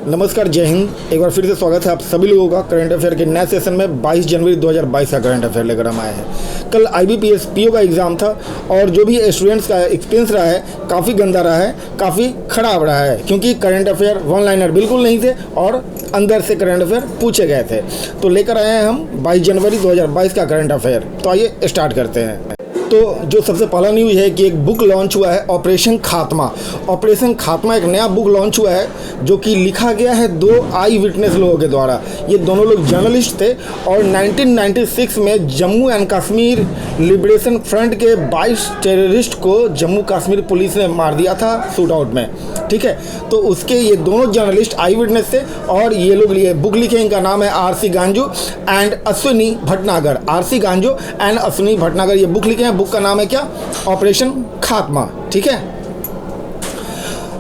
नमस्कार, जय हिंद। एक बार फिर से स्वागत है आप सभी लोगों का करंट अफेयर के नए सेशन में। 22 जनवरी 2022 का करंट अफेयर लेकर हम आए हैं। कल IBPS PO का एग्ज़ाम था और जो भी स्टूडेंट्स का एक्सपीरियंस रहा है काफ़ी गंदा रहा है, काफ़ी ख़राब रहा है, क्योंकि करंट अफेयर वन लाइनर बिल्कुल नहीं थे और अंदर से करंट अफेयर पूछे गए थे। तो लेकर आए हैं हम 22 जनवरी 2022 का करंट अफेयर। तो आइए स्टार्ट करते हैं। तो जो सबसे पहला न्यूज़ है कि एक बुक लॉन्च हुआ है, ऑपरेशन खात्मा। ऑपरेशन खात्मा एक नया बुक लॉन्च हुआ है जो कि लिखा गया है 2 आई विटनेस लोगों के द्वारा। ये दोनों लोग जर्नलिस्ट थे और 1996 में Jammu and Kashmir liberation front के 22 टेररिस्ट को जम्मू कश्मीर पुलिस ने मार दिया था शूट आउट में। ठीक है, तो उसके ये दोनों जर्नलिस्ट आई विटनेस थे और ये लोग ये बुक लिखे। इनका नाम है RC Ganju and Ashwini Bhatnagar. RC Ganju and Ashwini Bhatnagar ये बुक लिखे हैं। बुक का नाम है क्या? ऑपरेशन खात्मा। ठीक है।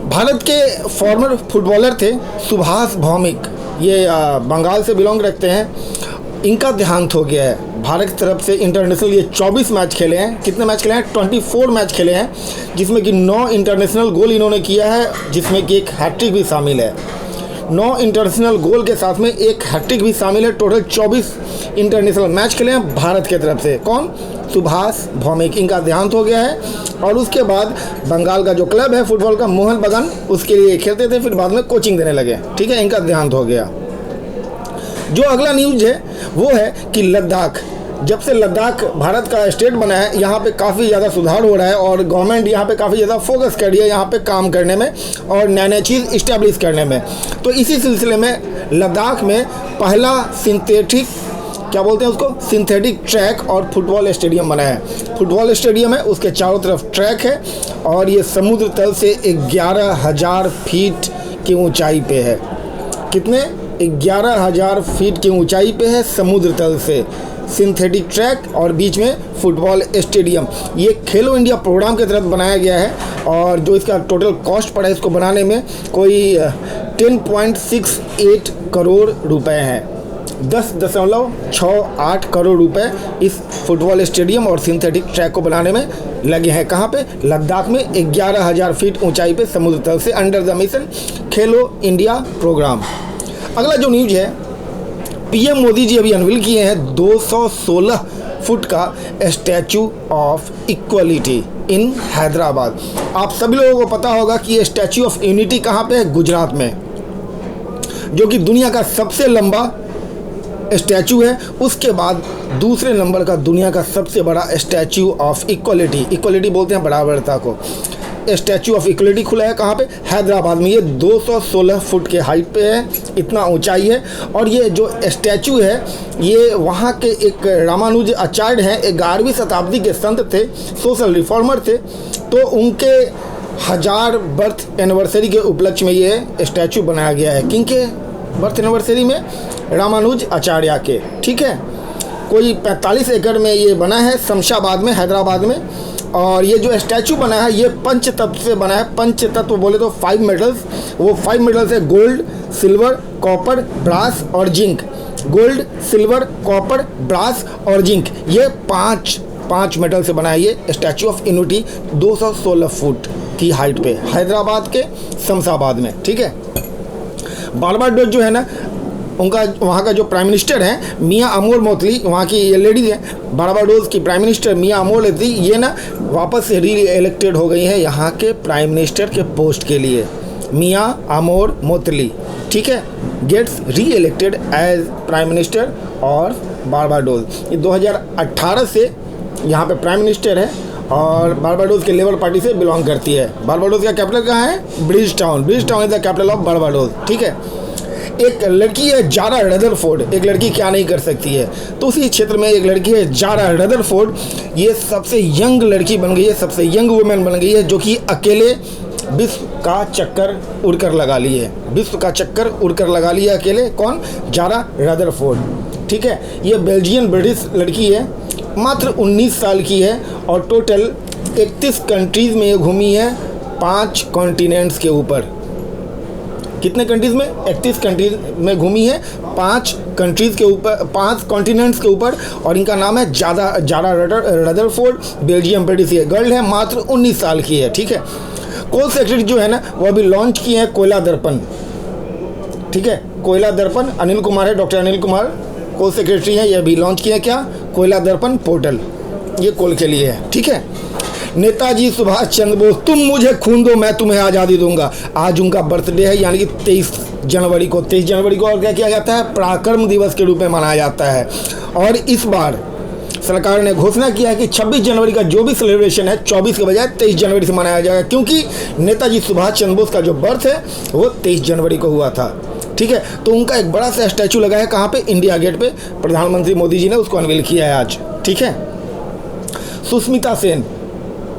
भारत के फॉर्मर फुटबॉलर थे सुभाष भौमिक, ये बंगाल से बिलोंग रखते हैं। इनका देहांत हो गया है। भारत की तरफ से इंटरनेशनल ये 24 मैच खेले हैं। कितने मैच खेले हैं? 24 मैच खेले हैं, जिसमें कि 9 इंटरनेशनल गोल इन्होंने किया है, जिसमें कि एक हैट्रिक भी शामिल है। 9 इंटरनेशनल गोल के साथ में एक हैट्रिक भी शामिल है। टोटल 24 इंटरनेशनल मैच खेले हैं भारत की तरफ से। कौन? सुभाष भौमिक। इनका देहांत हो गया है। और उसके बाद बंगाल का जो क्लब है फुटबॉल का, मोहन बगान, उसके लिए खेलते थे, फिर बाद में कोचिंग देने लगे। ठीक है, इनका देहांत हो गया। जो अगला न्यूज़ है वो है कि लद्दाख, जब से लद्दाख भारत का स्टेट बना है, यहाँ पे काफ़ी ज़्यादा सुधार हो रहा है और गवर्नमेंट यहाँ पे काफ़ी ज़्यादा फोकस कर रही है यहाँ पे काम करने में और नए नए चीज़ इस्टेब्लिश करने में। तो इसी सिलसिले में लद्दाख में पहला सिंथेटिक, क्या बोलते हैं उसको, सिंथेटिक ट्रैक और फुटबॉल स्टेडियम बना है। फुटबॉल स्टेडियम है, उसके चारों तरफ ट्रैक है और ये समुद्र तल से 11,000 फीट की ऊंचाई पे है। कितने? 11,000 फीट की ऊंचाई पे है समुद्र तल से सिंथेटिक ट्रैक और बीच में फुटबॉल स्टेडियम। ये खेलो इंडिया प्रोग्राम के तहत बनाया गया है और जो इसका टोटल कॉस्ट पड़ा है इसको बनाने में कोई 10.68 करोड़ रुपए हैं। 10.68 करोड़ रुपए इस फुटबॉल स्टेडियम और सिंथेटिक ट्रैक को बनाने में लगे हैं। कहाँ पे? लद्दाख में 11,000 फीट ऊंचाई पे समुद्र तल से, under the mission Khelo India programme. अगला जो न्यूज़ है, PM मोदी जी अभी अनवील किए हैं 216 फुट का स्टैचू ऑफ इक्वलिटी इन हैदराबाद। आप सभी लोगों को पता होगा कि ये स्टैचू ऑफ यूनिटी कहाँ पे है? गुजरात में, जो कि दुनिया का सबसे लंबा स्टैचू है। उसके बाद दूसरे नंबर का दुनिया का सबसे बड़ा स्टैचू ऑफ इक्वलिटी, इक्वलिटी बोलते हैं बराबरता को, स्टैचू ऑफ इक्वलिटी खुला है। कहाँ पे? हैदराबाद में। ये 216 फुट के हाइट पे है, इतना ऊंचाई है। और ये जो स्टैचू है ये वहाँ के एक रामानुज आचार्य हैं, 11वीं शताब्दी के संत थे, सोशल रिफॉर्मर थे। तो उनके 1000 बर्थ एनिवर्सरी के उपलक्ष्य में ये स्टैचू बनाया गया है। किनके बर्थ एनिवर्सरी में? रामानुज आचार्य के। ठीक है, कोई 45 एकड़ में ये बना है, शमशाबाद में, हैदराबाद में। और ये जो स्टैचू बना है ये पंचतत्व से बना है। पंचतत्व बोले तो 5 मेटल्स, वो 5 मेटल्स है गोल्ड, सिल्वर, कॉपर, ब्रास और zinc. Gold, silver, copper, brass और जिंक, ये पाँच मेटल से बना है ये स्टैचू ऑफ यूनिटी 216 फुट की हाइट पे, हैदराबाद के शमशाबाद में। ठीक है। बारबाडोस जो है ना, उनका वहाँ का जो प्राइम मिनिस्टर हैं मियाँ अमोल मोतली, वहाँ की ये लेडीज़ हैं, बारबाडोस की प्राइम मिनिस्टर मियाँ अमोल मोतली, ये ना वापस से री इलेक्टेड हो गई हैं यहाँ के प्राइम मिनिस्टर के पोस्ट के लिए। मियाँ अमोल मोतली, ठीक है, gets re-elected as prime minister और बारबाडोस। ये 2018 से यहाँ पे प्राइम मिनिस्टर है और बारबाडोस के लेबर पार्टी से बिलोंग करती है। बारबाडोस का कैपिटल कहाँ है? Bridge town is the capital of Barbados. ठीक है। एक लड़की है जारा रदरफोर्ड, एक लड़की क्या नहीं कर सकती है, तो उसी क्षेत्र में एक लड़की है जारा रदरफोर्ड। ये सबसे यंग लड़की बन गई है, सबसे यंग वुमेन बन गई है, जो कि अकेले विश्व का चक्कर उड़कर लगा ली है। विश्व का चक्कर उड़कर लगा लिया अकेले। कौन? Zara Rutherford. ठीक है। ये बेल्जियन ब्रिटिश लड़की है, मात्र 19 साल की है और टोटल 31 कंट्रीज़ में ये घूमी है, 5 कॉन्टिनेंट्स के ऊपर। कितने कंट्रीज़ में? 31 कंट्रीज में घूमी है, 5 कंट्रीज़ के ऊपर, 5 कॉन्टिनेंट्स के ऊपर। और इनका नाम है जारा रदरफोर्ड। बेल्जियम ब्रिटिश ये गर्ल है, मात्र 19 साल की है। ठीक है। कोल सेक्रेटरी जो है ना वो अभी लॉन्च किए हैं कोयला दर्पण। ठीक है। कोयला दर्पण अनिल कुमार है, डॉक्टर अनिल कुमार को सेक्रेटरी हैं, ये भी लॉन्च किया क्या, कोयला दर्पण पोर्टल, ये कोल के लिए है, ठीक है। नेताजी सुभाष चंद्र बोस, तुम मुझे खून दो मैं तुम्हें आज़ादी दूंगा। आज उनका बर्थडे है, यानी कि 23 जनवरी को। 23 जनवरी को और क्या किया जाता है, पराक्रम दिवस के रूप में मनाया जाता है। और इस बार सरकार ने घोषणा किया है कि 26 जनवरी का जो भी सेलिब्रेशन है 24 के बजाय 23 जनवरी से मनाया जाएगा, क्योंकि नेताजी सुभाष चंद्र बोस का जो बर्थ है वो 23 जनवरी को हुआ था, ठीक है। तो उनका एक बड़ा सा स्टैचू लगा है, कहाँ पे, इंडिया गेट पे। प्रधानमंत्री मोदी जी ने उसको अनवील किया है आज, ठीक है। सुष्मिता सेन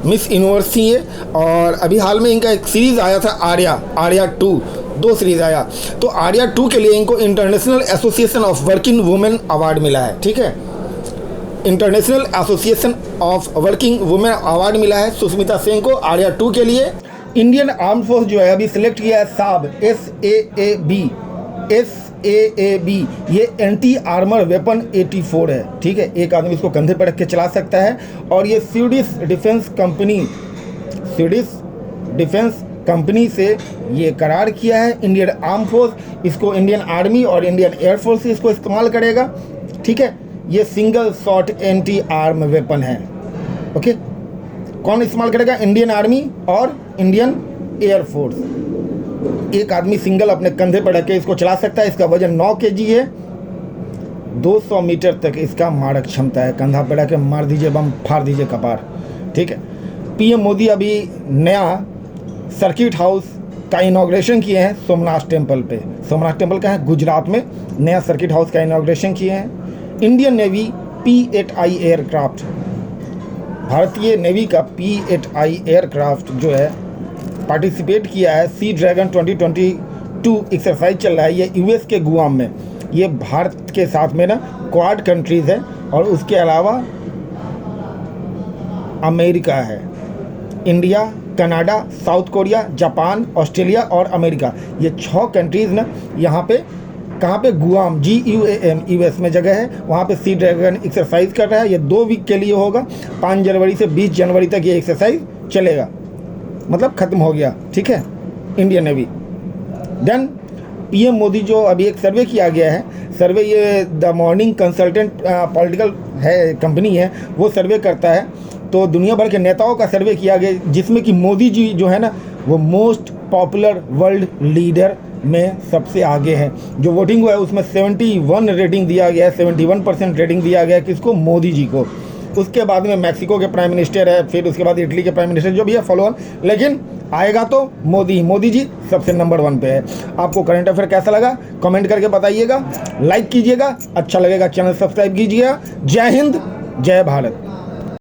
मिस यूनिवर्स थी ये, और अभी हाल में इनका एक सीरीज़ आया था आर्या 2, 2 सीरीज़ आया। तो आर्या 2 के लिए इनको international association of working women award मिला है, ठीक है। International association of working women award मिला है सुष्मिता सेन को आर्या 2 के लिए। इंडियन आर्म फोर्स जो है अभी सिलेक्ट किया है साब, SAAB, ये एंटी आर्मर वेपन 84 है, ठीक है। एक आदमी इसको कंधे पर रख के चला सकता है। और ये स्वीडिश डिफेंस कंपनी से ये करार किया है। इंडियन आर्म फोर्स इसको, इंडियन आर्मी और इंडियन एयरफोर्स इसको इस्तेमाल करेगा, ठीक है। ये single shot anti arm weapon है, ओके। कौन इस्तेमाल करेगा, इंडियन आर्मी और इंडियन एयरफोर्स। एक आदमी सिंगल अपने कंधे पर रख के इसको चला सकता है। इसका वजन 9 kg है, 200 मीटर तक इसका मारक क्षमता है। कंधा पर रख के मार दीजिए बम, फाड़ दीजिए कपार, ठीक है। पीएम मोदी अभी नया सर्किट हाउस का इनॉग्रेशन किए हैं सोमनाथ टेम्पल पे। सोमनाथ टेम्पल का है गुजरात में, नया सर्किट हाउस का इनॉग्रेशन किए हैं। इंडियन नेवी P-8I एयरक्राफ्ट, भारतीय नेवी का P-8I एयरक्राफ्ट जो है पार्टिसिपेट किया है। सी ड्रैगन 2022 एक्सरसाइज चल रहा है, ये यूएस के गुआम में। ये भारत के साथ में ना क्वाड कंट्रीज़ है, और उसके अलावा अमेरिका है, India, Canada, south Korea, Japan, Australia और अमेरिका। ये 6 कंट्रीज़ ना यहाँ पे, कहाँ पे, गुआम, GUAM, यूएस में जगह है, वहाँ पे सी ड्रैगन एक्सरसाइज कर रहा है। ये 2 वीक के लिए होगा, 5 जनवरी से 20 जनवरी तक ये एक्सरसाइज चलेगा, मतलब ख़त्म हो गया, ठीक है। Indian Navy then PM Modi जो अभी एक सर्वे किया गया है, सर्वे ये द मॉर्निंग कंसल्टेंट पॉलिटिकल है कंपनी है, वो सर्वे करता है। तो दुनिया भर के नेताओं का सर्वे किया गया, जिसमें कि मोदी जी जो है ना वो मोस्ट पॉपुलर वर्ल्ड लीडर में सबसे आगे है। जो वोटिंग हुआ है उसमें 71 रेटिंग दिया गया है, 71% रेटिंग दिया गया है किसको, मोदी जी को। उसके बाद में मैक्सिको के प्राइम मिनिस्टर है, फिर उसके बाद इटली के प्राइम मिनिस्टर, जो भी है फॉलो ऑन, लेकिन आएगा तो मोदी जी सबसे नंबर 1 पे है। आपको करंट अफेयर कैसा लगा कमेंट करके बताइएगा, लाइक कीजिएगा, अच्छा लगेगा चैनल सब्सक्राइब कीजिएगा। जय हिंद, जय भारत।